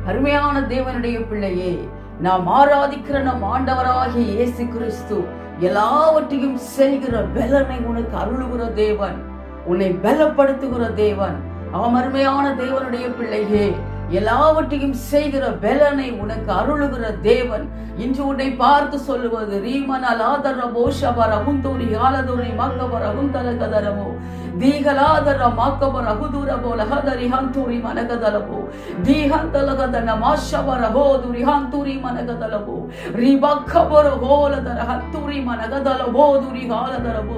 அருமையான தேவனுடைய பிள்ளையே, நாம் ஆராதிக்கிற நம் ஆண்டவராகிய இயேசு கிறிஸ்து எல்லாவற்றையும் செய்கிற பலனை உனக்கு அருளுகிற தேவன், உன்னை பலப்படுத்துகிற தேவன். அருமையான தேவனுடைய பிள்ளையே, எல்லாவற்றையும் செய்கிற பலனை உனக்கு அருளுகிற தேவன் இன்று உன்னை பார்த்து சொல்லுவது ரீமனலாதர போஷபர அகுந்தூரி ஆலதுரி மக்கபர அகுந்தலகதரமோ தீகலாதர மக்கபர அகுதுரபோ லகதரி ஹந்தூரி மனகதலபோ தீஹந்தலகதன மாஷபர ஹோதுரி ஹந்தூரி மனகதலபோ ரிபக்கபர ஹோலதர ஹந்தூரி மனகதலபோ துரி ஹாலதரபோ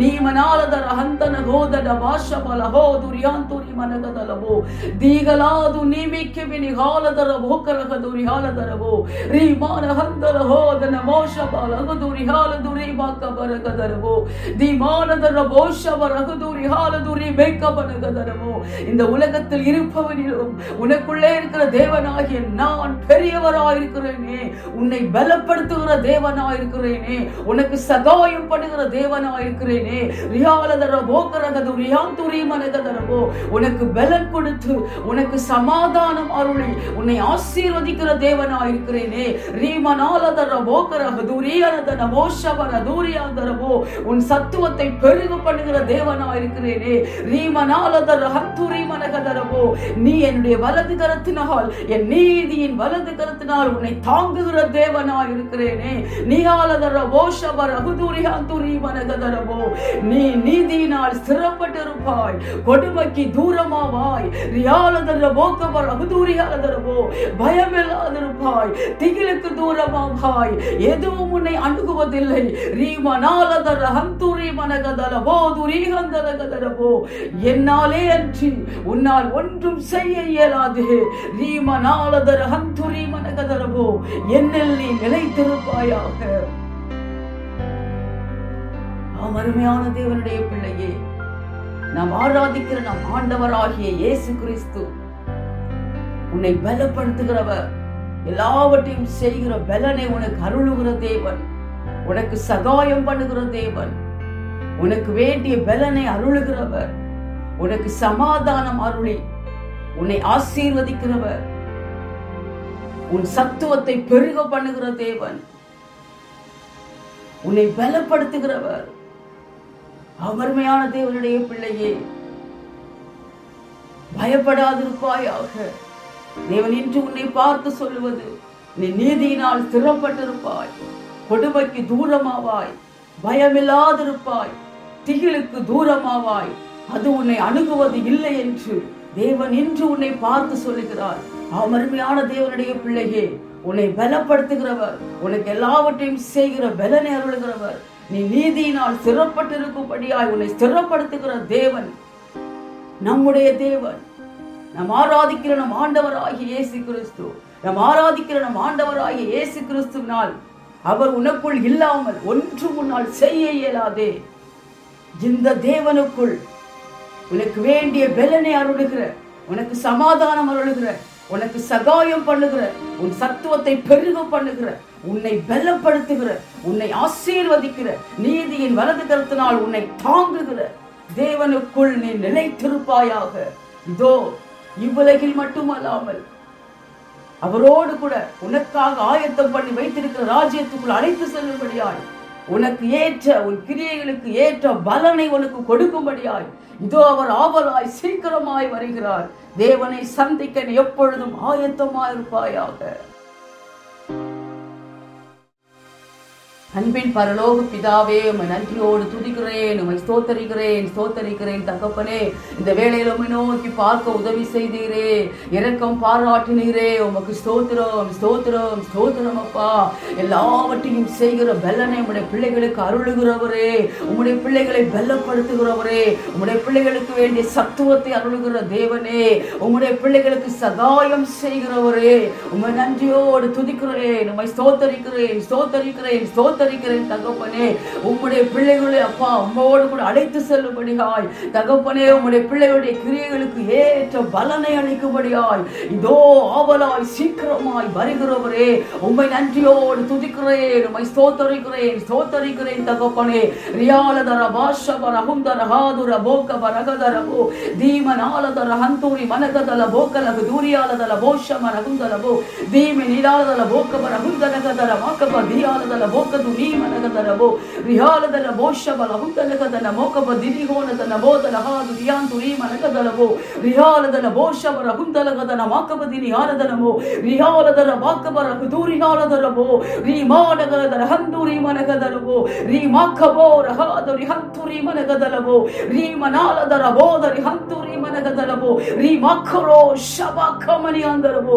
நீமனாலதர ஹந்தன ஹோதட மாஷபல ஹோதுரி ஹந்தூரி மனகதலபோ தீகலாது நீமிக்கவினி ஹாலதர போக்கரகதுரி ஹாலதரபோ ரீமான ஹந்தல ஹோதன மோஷபல அகுதுரி ஹாலதுரி மக்கபரகதரபோ தீமானதர போஷபர அகுதுரி ஹாலதுரி மேக்கபரகதரபோ. இந்த உலகத்தில் இருப்பவனிலும் உனக்குள்ளே இருக்கிற தேவனாகிய நான் பெரியவராயிருக்கிறேனே, உன்னை பலப்படுத்துகிற தேவனாயிருக்கிறேனே, உனக்கு சகாயம் பண்ணுகிற தேவனாயிருக்கிறேனே. ரியாலதர போக்கரகதுரி ஹாந்துரி மனகதரபோ, உனக்கு பலன் கொடுத்து உனக்கு சமாதானம் அருளி உன்னை ஆசீர்வதிக்கிற தேவனாயிருக்கிறேனே. ரீமனாலதர போக்கரகதுரியனதன மோஷபர தூரியாந்தரபோ, உன் சத்துவத்தை பெருக பண்ணுகிற தேவனாயிருக்கிறேனே. ரீமனாலதர ஹந்துரி மனகதரபோ, நீ என்னுடைய வலது கரத்தினால், என் நீதியின் வலது கரத்தினால் உன்னை தாங்குகிற தேவனாயிருக்கிறேனே. நீயாலதர போஷபர அகுதுரி ஹந்துரி மனகதரபோ, நீ நீதியினால் ஸ்திரப்பட்டிருப்பாய், கொடுமைக்கு தூரமாவாய். ரியாலதர போக்கபர அகுதுரி ஹாலதரபோ, பயமில்லாதிருப்பாய், திகிலுக்கு தூரமாவாய், எதுவும் உன்னை அணுகுவதில்லை. ரீமனாலதர ஹந்துரி மனகதலபோ துரி ஹந்தலகதரபோ, என்னாலே அன்றி உன்னால் ஒன்றும் செய்ய இயலாது. ரீமனாலதர ஹந்துரி மனகதரபோ, என்னில் நீ நிலைத்திருப்பாயாக. அருமையான தேவனுடைய பிள்ளையே, நாம் ஆராதிக்கிற நம் ஆண்டவராகிய இயேசு கிறிஸ்து உன்னை பலப்படுத்துகிறவர், எல்லாவற்றையும் செய்கிற பலனை உனக்கு அருளுகிற தேவன், உனக்கு சகாயம் பண்ணுகிற தேவன், உனக்கு வேண்டிய பலனை அருளுகிறவர், உனக்கு சமாதானம் அருளி உன்னை ஆசீர்வதிக்கிறவர், உன் சத்துவத்தை பெருக பண்ணுகிற தேவன், உன்னை பலப்படுத்துகிறவர். அருமையான தேவனுடைய பிள்ளையே, பயப்படாதிருப்பாயாக. தேவன் இன்று உன்னை பார்த்து சொல்லுவது, நீ நீதியினால் ஸ்திரப்பட்டிருப்பாய், கொடுமைக்கு தூரமாவாய், பயமில்லாதிருப்பாய், திகிலுக்கு தூரமாவாய், அது உன்னை அணுகுவது இல்லை என்று தேவன் இன்று உன்னை பார்த்து சொல்லுகிறார். அருமையான தேவனுடைய பிள்ளையே, உன்னை பலப்படுத்துகிறவர், உனக்கு எல்லாவற்றையும் செய்கிற பலனை அருளுகிறவர், நீ நீதியினால் ஸ்திரப்பட்டிருக்கும்படியாய் உன்னை ஸ்திரப்படுத்துகிற தேவன் நம்முடைய தேவன். நாம் ஆராதிக்கிற நம் ஆண்டவராகிய இயேசு கிறிஸ்து, நாம் ஆராதிக்கிற நம் ஆண்டவராகிய இயேசு கிறிஸ்துவினால் அவர் உனக்குள் இல்லாமல் ஒன்றும் உன்னால் செய்ய இயலாதே. இந்த தேவனுக்குள் உனக்கு வேண்டிய பலனை அருளுகிற, உனக்கு சமாதானம் அருளுகிற, உனக்கு சகாயம் பண்ணுகிற, உன் சத்துவத்தை பெருக பண்ணுகிற, உன்னை பலப்படுத்துகிற, உன்னை ஆசீர்வதிக்கிற, நீதியின் வலது கரத்தினால் உன்னை தாங்குகிற தேவனுக்குள் நீ நிலைத்திருப்பாயாக. இதோ இவ்வுலகில் மட்டுமல்லாமல் அவரோடு கூட உனக்காக ஆயத்தம் பண்ணி வைத்திருக்கிற ராஜ்யத்துக்குள் அழைத்து செல்லும்படியாய், உனக்கு ஏற்ற உன் கிரியைகளுக்கு ஏற்ற பலனை உனக்கு கொடுக்கும்படியாய் இதோ அவர் ஆவலாய் சீக்கிரமாய் வருகிறார். தேவனை சந்திக்க எப்பொழுதும் ஆயத்தமாயிருப்பாயாக. அன்பின் பரலோக பிதாவே, உம்மை நன்றியோடு துதிக்கிறேன், உம்மை ஸ்தோத்தரிக்கிறேன் தகப்பனே. இந்த வேளையில உம்மை நோக்கி பார்க்க உதவி செய்தீரே, இரக்கம் பாராட்டினீரே, உமக்கு ஸ்தோத்திரம் அப்பா. எல்லாவற்றையும் செய்கிற பலனை உம்முடைய பிள்ளைகளுக்கு அருளுகிறவரே, உம்முடைய பிள்ளைகளை பலப்படுத்துகிறவரே, உம்முடைய பிள்ளைகளுக்கு வேண்டிய சத்துவத்தை அருளுகிற தேவனே, உம்முடைய பிள்ளைகளுக்கு சகாயம் செய்கிறவரே, உம்மை நன்றியோடு துதிக்கிறேன், உம்மை ஸ்தோத்தரிக்கிறேன் ஸ்தோத்தரிக்கிறேன் தகப்பனே. உம்முடைய பிள்ளைகளை அப்பா உம்மோடு கூட அழைத்து செல்லும்படியாய் தகப்பனே, உம்முடைய பிள்ளைகளுடைய கிரியைகளுக்கு ஏற்ற பலனை அளிக்கும்படியாய் இதோ ஆவலாய் சீக்கிரமாய் வருகிறவரே, உம்மை நன்றியோடு துதிக்கிறேன், உம்மை ஸ்தோத்தரிக்கிறேன் தகப்பனே. ரியாலதர பாஷபர ஹுந்தர ஹாதுர போகபர ரகதரபோ தீமனாலதர ஹந்தூரி மனகதல போகலகு தூரியாலதல போஷமர ஹுந்தரபோ தீமி நிலாலதல போகபர ஹுந்தரகதர மாகப தியாலதல போகது நீமனகதரபோ ரியாலதல போஷபல ஹுந்தரகதல மோகப திரிஹோனதல போதல ஹாது ரியாந்துரி மனகதலபோ ரியாலதல போஷபர ஹுந்தரகதல மாகப திரியாலதலமோ ரியாலதல மாகபர தூரியாலதலபோ ரிமானகதல ஹந்தூரி மனகதலபோ ரிமாகபோ ரஹாது ரிஹந்துரி மனகதலபோ ரிமனாலதல போதரி ஹந்துரி மனகதலபோ ரிமக்கரோ ஷபகமனி அந்தரபோ.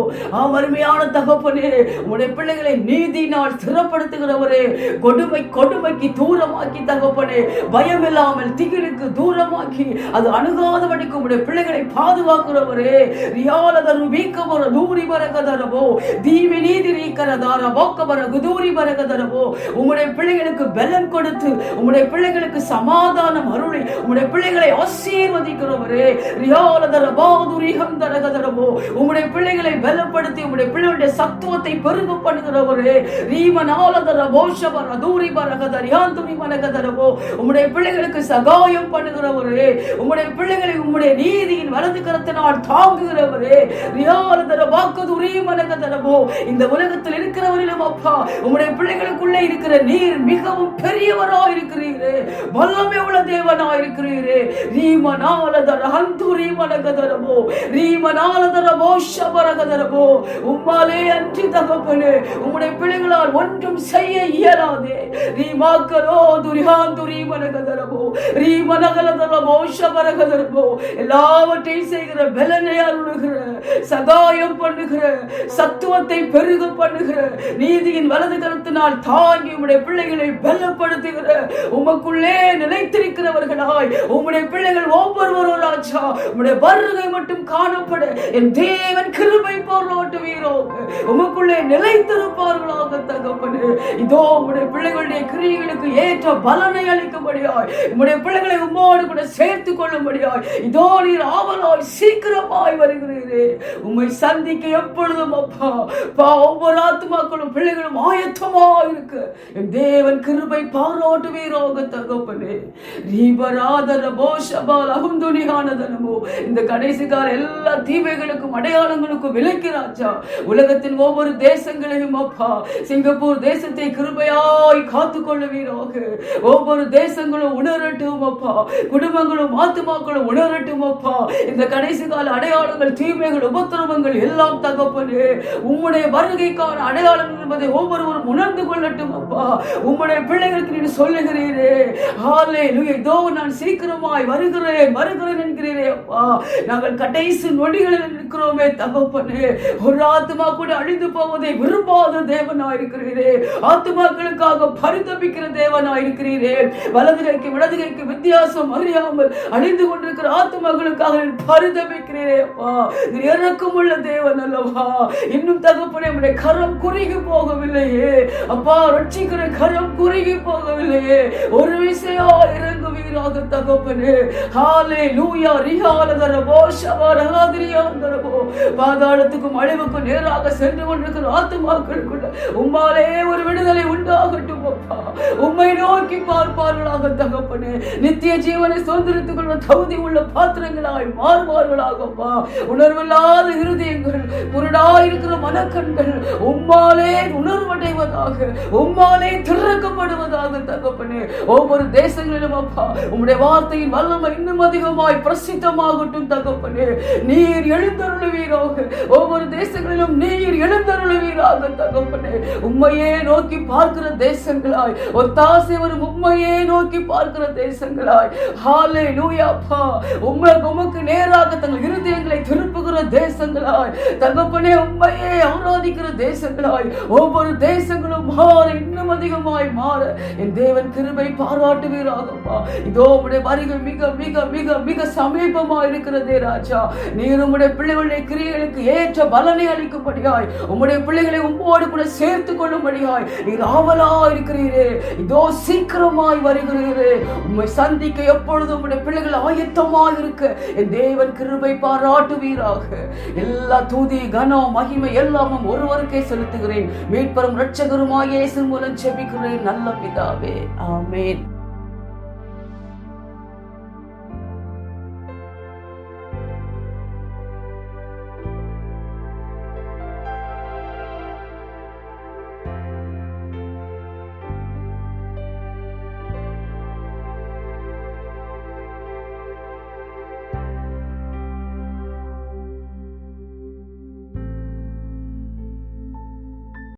அருமையான தகப்பனே, உம்முடைய பிள்ளைகளை நீதியினால் ஸ்திரப்படுத்துகிறவரே, கொடுமைக்கு தூரமாக்கி தகப்பனே, பயமில்லாமல் திகிலுக்கு தூரமாக்கி அது அணுகாதபடிக்கு உம்முடைய பிள்ளைகளை பாதுகாக்கிறவரே, ரியாலதரு வீக்கபர தூரி பரகதரபோ தீவி நீதி ரீக்கரதார போக்கபர குதூரி பரகதரபோ. உம்முடைய பிள்ளைகளுக்கு பலம் கொடுத்து உம்முடைய பிள்ளைகளுக்கு சமாதானம் அருளி உம்முடைய பிள்ளைகளை ஆசீர்வதிக்கிறவரே, ரியாலதர பாதுரி ஹந்தரகதரபோ. உம்முடைய பிள்ளைகளை பலப்படுத்தி உம்முடைய பிள்ளைகளுடைய சத்துவத்தை பெருக பண்ணுகிறவரே, ரீமனாலதர போஷபர தூரி பரகதரி ஹந்துரி மனகதரபோ. உம்முடைய பிள்ளைகளுக்கு சகாயம் பண்ணுகிறவரே, உம்முடைய பிள்ளைகளை உம்முடைய நீதியின் வலது கரத்தினால் தாங்குகிறவரே, ரியாலதர பாக்கதுரி மனகதரபோ. இந்த உலகத்தில் இருக்கிறவரிலும் அப்பா உம்முடைய பிள்ளைகளுக்குள்ளே இருக்கிற நீர் மிகவும் பெரியவராய் இருக்கிறீரே, வல்லமை உள்ள தேவனாய் இருக்கிறீரே. ரீமனாலதர ஹந்துரி மனகதரபோ ரீமனாலதர போஷபரகதரபோ. உம்மாலே அன்றி தகப்பனே உம்முடைய பிள்ளைகளால் ஒன்றும் செய்ய இயலாதே. ரீமாக்கலோ துரிஹாந்துரி மனகதரபோ ரீமனகலதர போஷபரகதரபோ. எல்லாவற்றையும் செய்கிற பலனை அருளுகிற, சகாயம் பண்ணுகிற, சத்துவத்தை பெருக பண்ணுகிற, நீதியின் வலது கரத்தினால் தாங்கி உம்முடைய பிள்ளைகளை பலப்படுத்துகிற, உமக்குள்ளே நிலைத்திருக்கிறவர்களாய் உம்முடைய பிள்ளைகள் ஒவ்வொருவரும் ராஜா உம்முடைய வருகை மட்டும் காணப்பட என் தேவன் கிருபை பாராட்டுவீரோ, உமக்குள்ளே நிலைத்திருப்பார்களாக தகப்பனே. இதோ உம்முடைய பிள்ளைகளுடைய கிரியைகளுக்கு ஏற்ற பலனை அளிக்கும்படியாய் உம்முடைய பிள்ளைகளை உம்மோடு கூட சேர்த்துக் கொள்ளும்படியாய் இதோ நீர் ஆவலாய் சீக்கிரமாய் வருகிறீரே. உம்மை சந்திக்க எப்பொழுதும் அப்பா ஒவ்வொரு ஆத்துமாக்களும் பிள்ளைகளும் ஆயத்தமாய் இருக்க என் தேவன் கிருபை பாராட்டுவீரோக தகப்பனே. ரீபராதர போஷபால ஹுந்துனிஹானதனமோ. இந்த கடைசி கால எல்லா தீமைகளுக்கும் அடையாளங்களுக்கும் விலக்கிறாச்சா உலகத்தின் ஒவ்வொரு தேசங்களையும் அப்பா சிங்கப்பூர் தேசத்தை கிருபையாய் காத்துக்கொள்ளுவீராக. ஒவ்வொரு தேசங்களும் உணரட்டும் அப்பா, குடும்பங்களும் ஆத்துமாக்களும் உணரட்டும் அப்பா. இந்த கடைசி கால அடையாளங்கள், தீமைகள், உபத்திரவங்கள் எல்லாம் தகப்பனே உம்முடைய வருகைக்கான அடையாளங்கள் என்பதை ஒவ்வொருவரும் உணர்ந்து கொள்ளட்டும் அப்பா. உம்முடைய பிள்ளைகளுக்கு நீ சொல்லுகிறீரே, ஹல்லேலூயா, இதோ நான் சீக்கிரமாய் வருகிறேன் என்கிறீரே அப்பா. நாங்கள் கடைசி நொடிகளில் இருக்கிறோமே தகப்பனே. ஒரு ஆத்துமா கூட அழிந்து போவதை விரும்பாத தேவனாய் இருக்கிறீரே, ஆத்துமாக்களுக்காக பரிதபிக்கிற தேவனாய் இருக்கிறீரே. வலது கைக்கு வித்தியாசம் அறியாமல் அழிந்து கொண்டிருக்கிற ஆத்துமாக்களுக்காக பரிதபிக்கிறீரே அப்பா. இறக்கம் உள்ள தேவன் அல்லவா. இன்னும் தகப்பனே உம்முடைய கரம் குறுகி போகவில்லையே அப்பா, ரட்சிக்கிற கரம் குறுகி போகவில்லையே. ஒரு விசையா இறங்குவீராக தகப்பனே. ஹல்லேலூயா. ரிஹாலதர போஷபரஹாதிரியாந்தரபோ. பாதாளத்துக்கும் அழிவுக்கும் நேராக சென்று கொண்டிருக்கிற ஆத்துமாக்களுக்குள்ள உம்மாலே ஒரு விடுதலை உண்டாகட்டும் அப்பா. உம்மை நோக்கி பார்ப்பார்களாக தகப்பனே. நித்திய ஜீவனை சுதந்திரத்துக் கொள்ள தகுதி உள்ள பாத்திரங்களாய் மாறுவார்களாகப்பா. உணர்வில்லாத இருதயங்கள், குருடாயிருக்கிற மனக்கண்கள் உம்மாலே உணர்வடைவதாக, உம்மாலே திறக்கப்படுவதாக தகப்பனே. ஒவ்வொரு தேசங்களிலும் அப்பா உம்முடைய வார்த்தையின் வல்லமை இன்னும் அதிகமாய் பிரசித்தமாகட்டும் தகப்பனே. நீர் எழுந்தருளுவீராக. ஒவ்வொரு தேசங்களிலும் நீர் எழுந்தருளுவீராக தகப்பனே. உம்மையே நோக்கி பார்க்கிற தேசங்களாய், ஒத்தாசை வரும் உம்மையே நோக்கி பார்க்கிற தேசங்களாய், ஹல்லேலூயா அப்பா, உமக்கு நேராக தங்கள் இருதயங்களை திருப்புகிற தேசங்களாய் தகப்பனே, உம்மையே ஆராதிக்கிற தேசங்களாய் ஒவ்வொரு தேசங்களும் மாற, இன்னும் அதிகமாய் மாற என் தேவன் கிருபை பாராட்டுவீராகப்பா. இதோ உம்முடைய வருகை மிக மிக மிக மிக சமீபமா இருக்கிறதே ராஜா. நீர் உம்முடைய பிள்ளைகளுடைய கிரியைகளுக்கு ஏற்ற பலனை அளிக்கும்படியாய், உம்முடைய பிள்ளைகளை உம்மோடு கூட சேர்த்து கொள்ளும்படியாய் நீர் ஆவலா இருக்கிறீரே. இதோ சீக்கிரமாய் வருகிறீரே. உம்மை சந்திக்க எப்பொழுதும் உம்முடைய பிள்ளைகள் ஆயத்தமாக இருக்க என் தேவன் கிருபை பாராட்டுவீராக. எல்லா துதி கனம் மகிமை எல்லாமும் ஒருவருக்கே செலுத்துகிறேன். மீட்பரும் இரட்சகருமாய் இயேசு மூலம் ஜெபிக்கிறேன் நல்ல பிதாவே. ஆமென்.